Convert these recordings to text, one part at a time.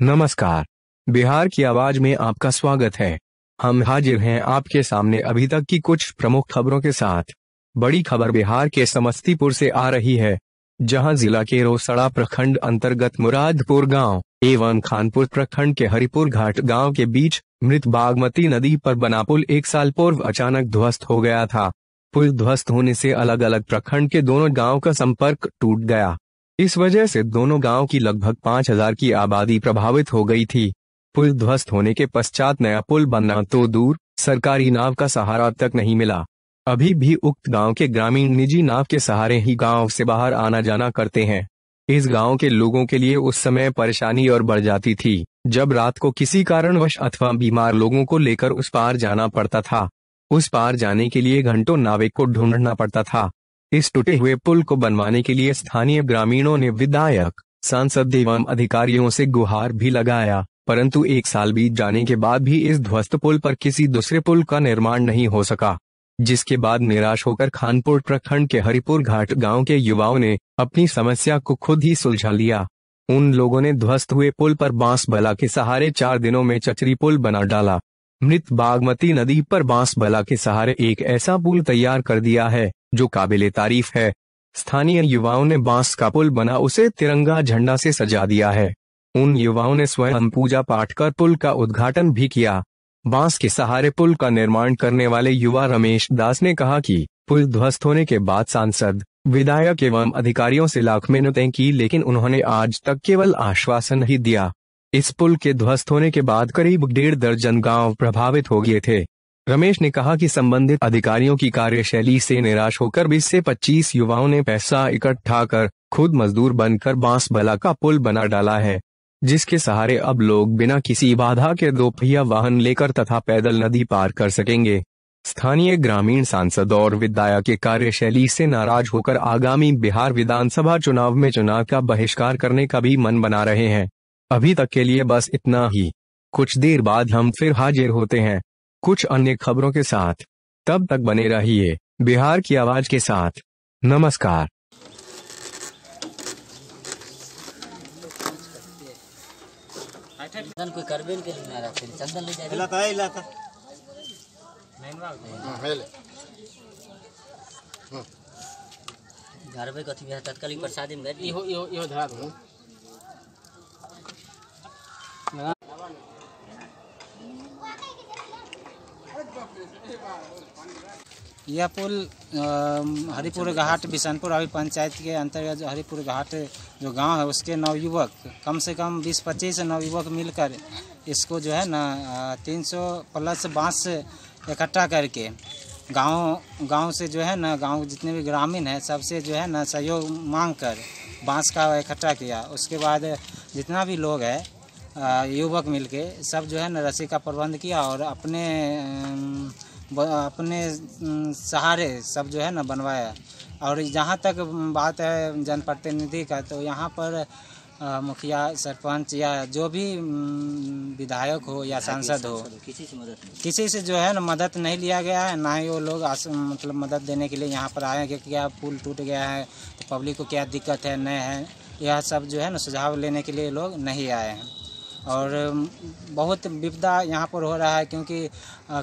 नमस्कार, बिहार की आवाज में आपका स्वागत है। हम हाजिर हैं आपके सामने अभी तक की कुछ प्रमुख खबरों के साथ। बड़ी खबर बिहार के समस्तीपुर से आ रही है, जहां जिला के रोसड़ा प्रखंड अंतर्गत मुरादपुर गांव एवं खानपुर प्रखंड के हरिपुर घाट गांव के बीच मृत बागमती नदी पर बना पुल 1 साल पूर्व अचानक ध्वस्त हो गया था। पुल ध्वस्त होने से अलग अलग प्रखंड के दोनों गांव का संपर्क टूट गया। इस वजह से दोनों गांव की लगभग 5000 की आबादी प्रभावित हो गई थी। पुल ध्वस्त होने के पश्चात नया पुल बनना तो दूर, सरकारी नाव का सहारा अब तक नहीं मिला। अभी भी उक्त गांव के ग्रामीण निजी नाव के सहारे ही गांव से बाहर आना जाना करते हैं। इस गांव के लोगों के लिए उस समय परेशानी और बढ़ जाती थी, जब रात को किसी कारणवश अथवा बीमार लोगों को लेकर उस पार जाना पड़ता था। उस पार जाने के लिए घंटों नाविक को ढूंढना पड़ता था। इस टूटे हुए पुल को बनवाने के लिए स्थानीय ग्रामीणों ने विधायक, सांसद एवं अधिकारियों से गुहार भी लगाया, परंतु 1 साल बीत जाने के बाद भी इस ध्वस्त पुल पर किसी दूसरे पुल का निर्माण नहीं हो सका, जिसके बाद निराश होकर खानपुर प्रखंड के हरिपुर घाट गांव के युवाओं ने अपनी समस्या को खुद ही सुलझा लिया। उन लोगों ने ध्वस्त हुए पुल पर बांस बला के सहारे 4 दिनों में चचरी पुल बना डाला। मृत बागमती नदी पर बांस बला के सहारे एक ऐसा पुल तैयार कर दिया है जो काबिले तारीफ है। स्थानीय युवाओं ने बांस का पुल बना उसे तिरंगा झंडा से सजा दिया है। उन युवाओं ने स्वयं पूजा पाठ कर पुल का उद्घाटन भी किया। बांस के सहारे पुल का निर्माण करने वाले युवा रमेश दास ने कहा कि पुल ध्वस्त होने के बाद सांसद, विधायक एवं अधिकारियों से लाख मिन्नतें की, लेकिन उन्होंने आज तक केवल आश्वासन ही दिया। इस पुल के ध्वस्त होने के बाद करीब 1.5 दर्जन गांव प्रभावित हो गए थे। रमेश ने कहा कि संबंधित अधिकारियों की कार्यशैली से निराश होकर 20 से 25 युवाओं ने पैसा इकट्ठा कर खुद मजदूर बनकर बांस बला का पुल बना डाला है, जिसके सहारे अब लोग बिना किसी बाधा के 2 पहिया वाहन लेकर तथा पैदल नदी पार कर सकेंगे। स्थानीय ग्रामीण सांसद और विधायक के कार्यशैली से नाराज होकर आगामी बिहार विधानसभा चुनाव में चुनाव का बहिष्कार करने का भी मन बना रहे हैं। अभी तक के लिए बस इतना ही। कुछ देर बाद हम फिर हाजिर होते हैं कुछ अन्य खबरों के साथ। तब तक बने रहिए बिहार की आवाज के साथ। नमस्कार। कोई करबे के लिए ना रखे चंदन ले जाए इलाका घर पे कथी है तत्कालिक प्रसादी में इहो धरा दो। यह पुल हरिपुर घाट बिशनपुर अभी पंचायत के अंतर्गत जो हरिपुर घाट जो गांव है उसके नवयुवक कम से कम 20-25 नवयुवक मिलकर इसको जो है ना 300 प्लस बांस इकट्ठा करके गांव से जो है ना गांव जितने भी ग्रामीण हैं सबसे जो है ना सहयोग मांग कर बांस का इकट्ठा किया। उसके बाद जितना भी लोग है युवक मिलके सब जो है ना रस्सी का प्रबंध किया और अपने सहारे सब जो है ना बनवाया। और जहाँ तक बात है जनप्रतिनिधि का, तो यहाँ पर मुखिया, सरपंच या जो भी विधायक हो या सांसद हो, किसी से जो है ना मदद नहीं लिया गया है। ना ही वो लोग मतलब मदद देने के लिए यहाँ पर आए हैं कि क्या पुल टूट गया है तो पब्लिक को क्या दिक्कत है नहीं है, यह सब जो है ना सुझाव लेने के लिए लोग नहीं आए हैं। और बहुत विपदा यहाँ पर हो रहा है क्योंकि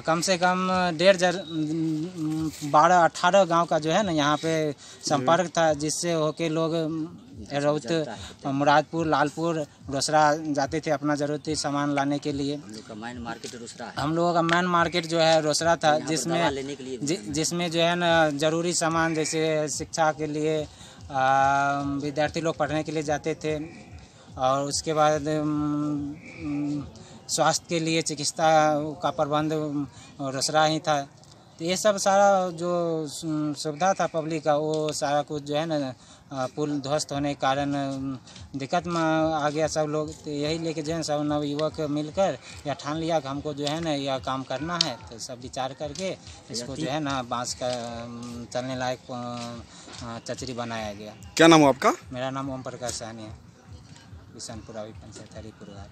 कम से कम 12-18 गांव का जो है ना यहाँ पे संपर्क था, जिससे होके लोग रौत, मुरादपुर, लालपुर, रोसड़ा जाते थे अपना ज़रूरती सामान लाने के लिए। हम लोगों का मेन मार्केट जो है रोसड़ा था, जिसमें जो है ना ज़रूरी सामान जैसे शिक्षा के लिए विद्यार्थी लोग पढ़ने के लिए जाते थे और उसके बाद स्वास्थ्य के लिए चिकित्सा का प्रबंध रोसड़ा ही था। तो ये सब सारा जो सुविधा था पब्लिक का वो सारा कुछ जो है ना पुल ध्वस्त होने के कारण दिक्कत में आ गया सब लोग। तो यही लेके जो है सब नवयुवक मिलकर या ठान लिया कि हमको जो है ना यह काम करना है। तो सब विचार करके इसको जो है ना बांस का चलने लायक चचरी बनाया गया। क्या नाम है आपका? मेरा नाम ओम प्रकाश साहनी है, बिशनपुर पंचायत हरिपुर घाट।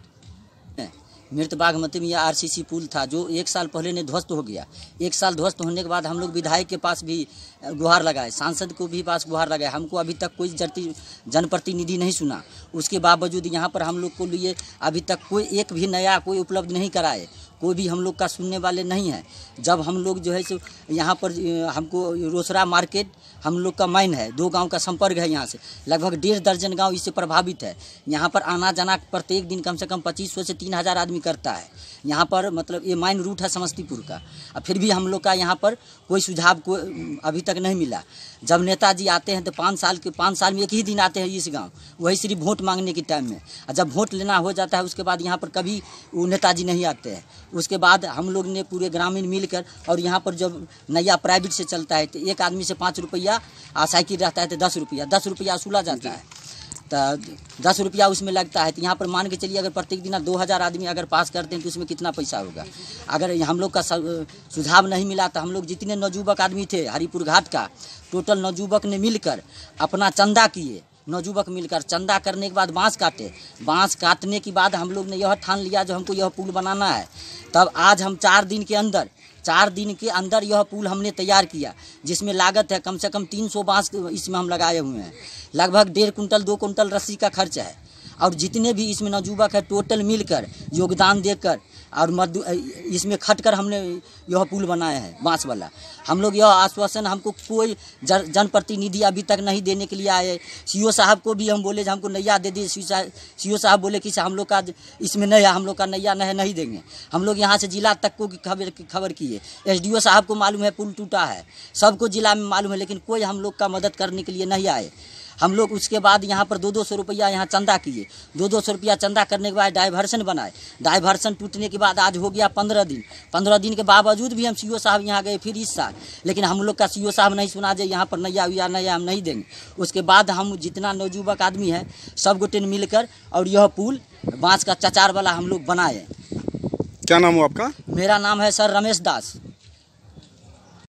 मृत बागमती में यह आरसीसी पुल था जो 1 साल पहले ने ध्वस्त हो गया। 1 साल ध्वस्त होने के बाद हम लोग विधायक के पास भी गुहार लगाए, सांसद को भी पास गुहार लगाए, हमको अभी तक कोई जनप्रतिनिधि नहीं सुना। उसके बावजूद यहाँ पर हम लोग को लिए अभी तक कोई एक भी नया कोई उपलब्ध नहीं कराए, कोई भी हम लोग का सुनने वाले नहीं है। जब हम लोग जो है सो यहाँ पर हमको रोसड़ा मार्केट हम लोग का माइन है, 2 गांव का संपर्क है, यहाँ से लगभग 1.5 दर्जन गांव इससे प्रभावित है। यहाँ पर आना जाना प्रत्येक दिन कम से कम 2500 से 3000 आदमी करता है। यहाँ पर मतलब ये माइन रूट है समस्तीपुर का। अब फिर भी हम लोग का यहाँ पर कोई सुझाव को अभी तक नहीं मिला। जब नेताजी आते हैं तो 5 साल में एक ही दिन आते हैं इस गांव, वही सिर्फ वोट मांगने के टाइम में। और जब वोट लेना हो जाता है उसके बाद यहाँ पर कभी वो नेताजी नहीं आते हैं। उसके बाद हम लोग ने पूरे ग्रामीण मिलकर, और यहाँ पर जब नया प्राइवेट से चलता है तो एक आदमी से 5 रुपया, और साइकिल रहता है तो 10 रुपया वसूला जाता है, तो 10 रुपया उसमें लगता है। तो यहाँ पर मान के चलिए अगर प्रत्येक दिन 2000 आदमी अगर पास करते हैं तो उसमें कितना पैसा होगा। अगर हम लोग का सुझाव नहीं मिला तो हम लोग जितने नवजुवक आदमी थे हरिपुर घाट का, टोटल नवजुवक ने मिलकर अपना चंदा किए। नवजुवक मिलकर चंदा करने के बाद बांस काटे। बांस काटने के बाद हम लोग ने यह ठान लिया जो हमको यह पुल बनाना है। तब आज हम 4 दिन के अंदर यह पुल हमने तैयार किया, जिसमें लागत है कम से कम 300 बांस इसमें हम लगाए हुए हैं। लगभग 1.5 कुंटल 2 कुंटल रस्सी का खर्च है। और जितने भी इसमें नवजुवक है टोटल मिलकर योगदान देकर और इसमें खटकर हमने यह पुल बनाया है बांस वाला। हम लोग यह आश्वासन, हमको कोई जनप्रतिनिधि अभी तक नहीं देने के लिए आए। सीओ साहब को भी हम बोले जो हमको नैया दे दी, सीओ साहब बोले कि हम लोग का इसमें नया, हम लोग का नैया नहीं देंगे। हम लोग यहाँ से जिला तक को खबर किए। एसडीओ साहब को मालूम है पुल टूटा है, सबको जिला में मालूम है, लेकिन कोई हम लोग का मदद करने के लिए नहीं आए। हम लोग उसके बाद यहाँ पर 200 रुपया यहाँ चंदा किए। 200 रुपया चंदा करने के बाद डाइवर्सन बनाए। डाइवर्सन टूटने के बाद आज हो गया 15 दिन। 15 दिन के बावजूद भी हम सीओ साहब यहाँ गए फिर इस साल, लेकिन हम लोग का सीओ साहब नहीं सुना जाए यहाँ पर नैया हम नहीं देंगे। उसके बाद हम जितना नवजुवक आदमी है सब गोटे मिलकर और यह पुल बांस का चचार वाला हम लोग बनाए। क्या नाम हो आपका? मेरा नाम है सर रमेश दास।